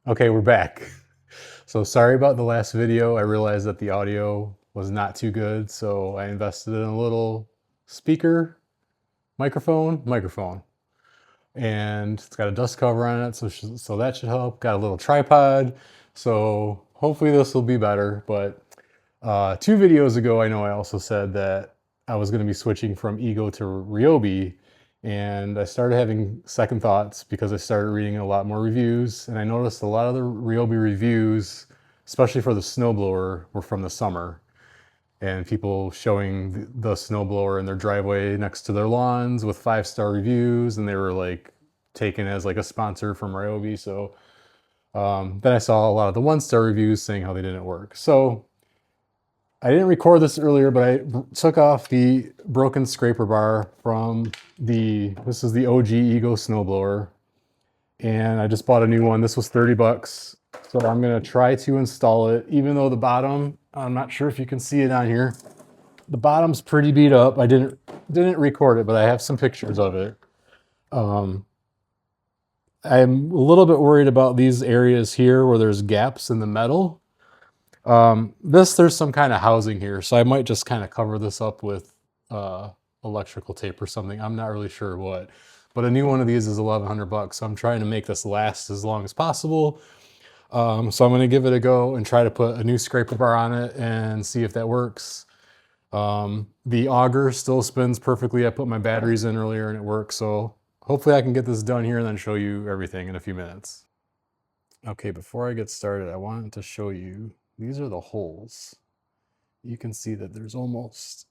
Okay, we're back. So sorry about the last video. I realized that the audio was not too good, so I invested in a little speaker, microphone, and it's got a dust cover on it, so that should help. Got a little tripod, so hopefully this will be better. But 2 videos ago, I know I also said that I was going to be switching from Ego to Ryobi, and I started having second thoughts because I started reading a lot more reviews, and I noticed a lot of the Ryobi reviews, especially for the snowblower, were from the summer, and people showing the snowblower in their driveway next to their lawns with 5-star reviews, and they were like taken as like a sponsor from Ryobi. So then I saw a lot of the 1-star reviews saying how they didn't work. So I didn't record this earlier, but I took off the broken scraper bar from this is the OG Ego snowblower, and I just bought a new one. This was 30 bucks. So I'm gonna try to install it, even though the bottom, I'm not sure if you can see it on here. The bottom's pretty beat up. I didn't record it, but I have some pictures of it. I'm a little bit worried about these areas here where there's gaps in the metal. There's some kind of housing here, so I might just kind of cover this up with electrical tape or something. I'm not really sure what, but a new one of these is 1,100 bucks. So I'm trying to make this last as long as possible. So I'm going to give it a go and try to put a new scraper bar on it and see if that works. The auger still spins perfectly. I put my batteries in earlier and it works. So hopefully I can get this done here and then show you everything in a few minutes. Okay, before I get started, I wanted to show you, these are the holes. You can see that there's almost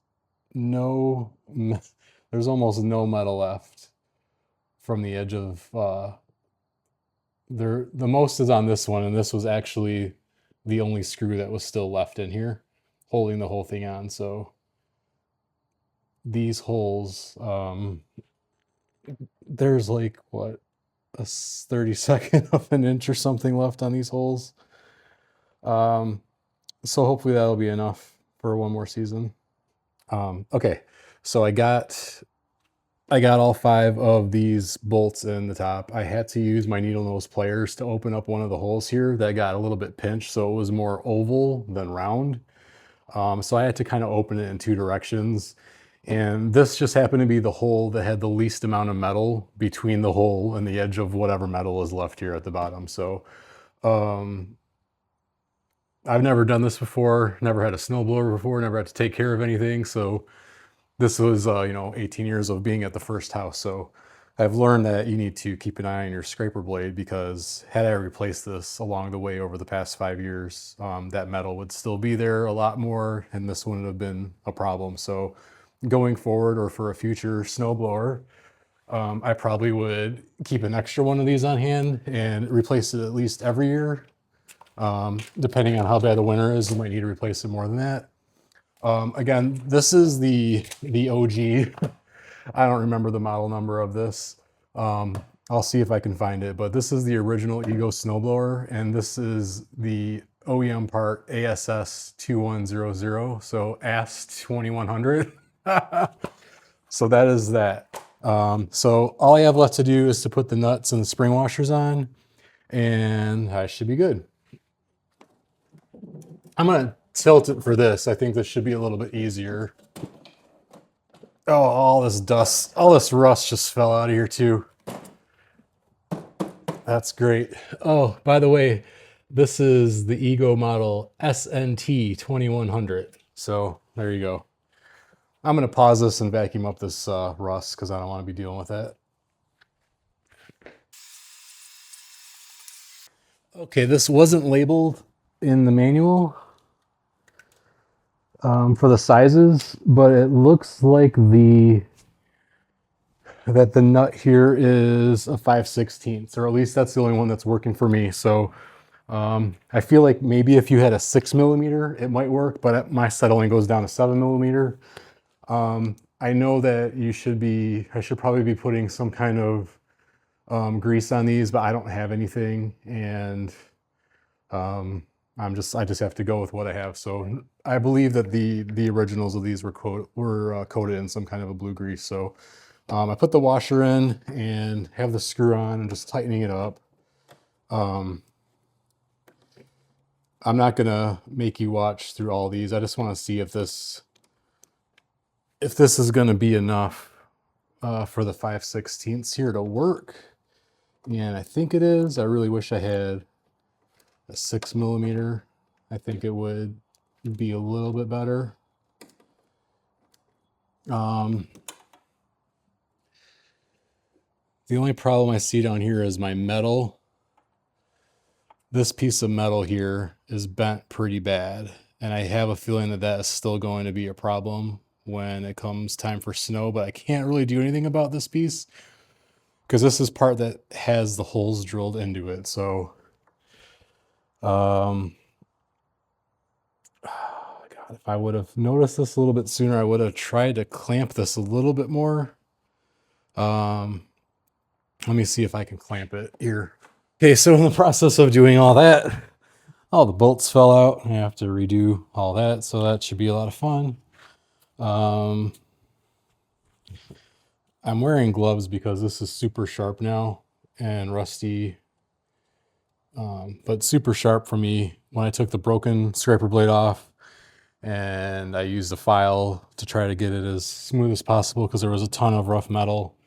no metal left from the edge of, the most is on this one, and this was actually the only screw that was still left in here, holding the whole thing on. So these holes, there's like, what, a 32nd of an inch or something left on these holes. So hopefully that'll be enough for one more season. Okay, so I got all 5 of these bolts in the top. I had to use my needle nose pliers to open up one of the holes here that got a little bit pinched, so it was more oval than round. So I had to kind of open it in 2 directions. And this just happened to be the hole that had the least amount of metal between the hole and the edge of whatever metal is left here at the bottom. So I've never done this before, never had a snowblower before, never had to take care of anything. So this was, 18 years of being at the first house. So I've learned that you need to keep an eye on your scraper blade, because had I replaced this along the way over the past 5 years, that metal would still be there a lot more, and this wouldn't have been a problem. So going forward, or for a future snowblower, I probably would keep an extra one of these on hand and replace it at least every year. Depending on how bad the winter is, you might need to replace it more than that. Again, this is the OG. I don't remember the model number of this. I'll see if I can find it, but this is the original Ego snowblower, and this is the OEM part ASS2100, so ASS2100. So that is that. So all I have left to do is to put the nuts and the spring washers on, and I should be good. I'm gonna tilt it for this. I think this should be a little bit easier. Oh, all this dust, all this rust just fell out of here too. That's great. Oh, by the way, this is the Ego model SNT2100. So there you go. I'm gonna pause this and vacuum up this rust, because I don't want to be dealing with that. Okay, this wasn't labeled in the manual for the sizes, but it looks like that the nut here is a 5/16, or at least that's the only one that's working for me. So I feel like maybe if you had a 6mm, it might work, but my set only goes down to 7mm. I know that I should probably be putting some kind of grease on these, but I don't have anything, and I just have to go with what I have. So I believe that the originals of these were coated in some kind of a blue grease. So I put the washer in and have the screw on and just tightening it up. I'm not gonna make you watch through all these. I just want to see if this is gonna be enough for the 5/16 here to work. And I think it is. I really wish I had a 6mm. I think it would be a little bit better. The only problem I see down here is my metal. This piece of metal here is bent pretty bad, and I have a feeling that that is still going to be a problem when it comes time for snow, but I can't really do anything about this piece because this is part that has the holes drilled into it. So God, if I would have noticed this a little bit sooner, I would have tried to clamp this a little bit more. Let me see if I can clamp it here. Okay, so in the process of doing all that, all the bolts fell out. I have to redo all that, so that should be a lot of fun. I'm wearing gloves because this is super sharp now and rusty, but super sharp for me. When I took the broken scraper blade off and I used a file to try to get it as smooth as possible because there was a ton of rough metal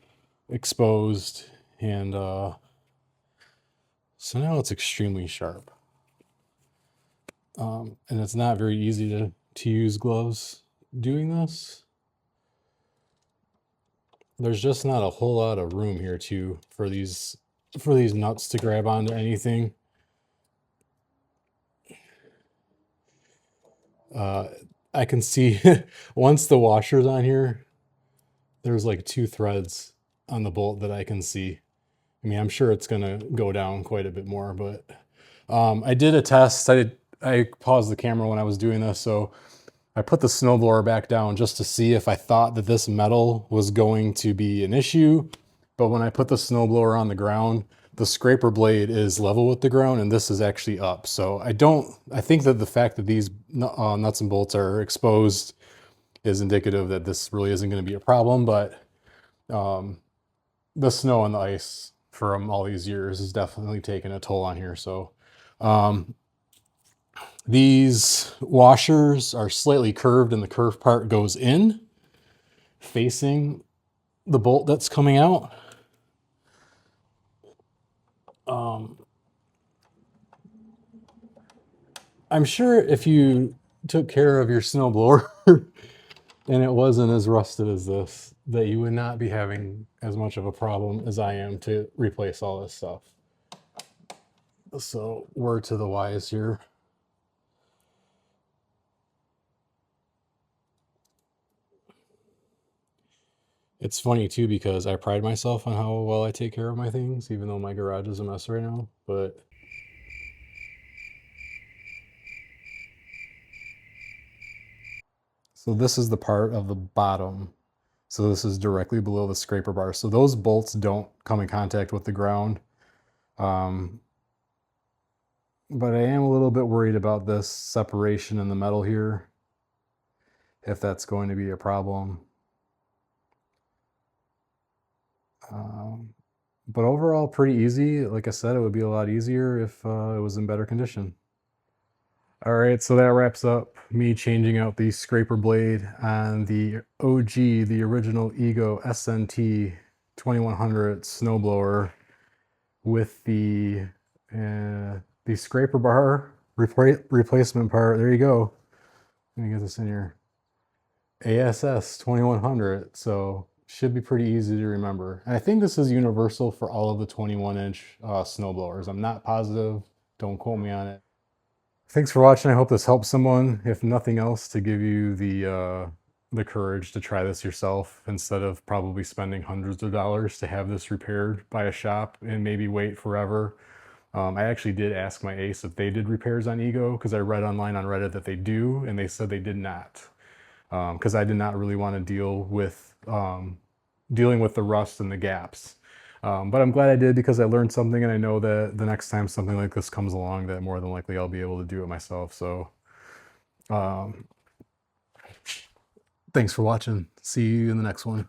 exposed, and so now it's extremely sharp. And it's not very easy to use gloves doing this. There's just not a whole lot of room here too for these nuts to grab onto anything. I can see once the washer's on here, there's like 2 threads on the bolt that I can see. I mean, I'm sure it's gonna go down quite a bit more, but I did a test. I paused the camera when I was doing this, so I put the snowblower back down just to see if I thought that this metal was going to be an issue. But when I put the snowblower on the ground, the scraper blade is level with the ground and this is actually up. So I think that the fact that these nuts and bolts are exposed is indicative that this really isn't going to be a problem. But the snow and the ice from all these years is definitely taking a toll on here. So these washers are slightly curved and the curved part goes in facing the bolt that's coming out. I'm sure if you took care of your snowblower and it wasn't as rusted as this, that you would not be having as much of a problem as I am to replace all this stuff. So word to the wise here. It's funny too because I pride myself on how well I take care of my things, even though my garage is a mess right now. But so this is the part of the bottom. So this is directly below the scraper bar. So those bolts don't come in contact with the ground. But I am a little bit worried about this separation in the metal here, if that's going to be a problem. But overall, pretty easy. Like I said, it would be a lot easier if it was in better condition. All right, so that wraps up me changing out the scraper blade on the OG, the original Ego SNT2100 snowblower with the scraper bar replacement part. There you go. Let me get this in here. ASS2100. So should be pretty easy to remember. And I think this is universal for all of the 21-inch snowblowers. I'm not positive. Don't quote me on it. Thanks for watching. I hope this helps someone, if nothing else, to give you the courage to try this yourself instead of probably spending hundreds of dollars to have this repaired by a shop and maybe wait forever. I actually did ask my ace if they did repairs on Ego because I read online on Reddit that they do, and they said they did not. Because I did not really want to deal with dealing with the rust and the gaps. But I'm glad I did because I learned something, and I know that the next time something like this comes along that more than likely I'll be able to do it myself. So thanks for watching. See you in the next one.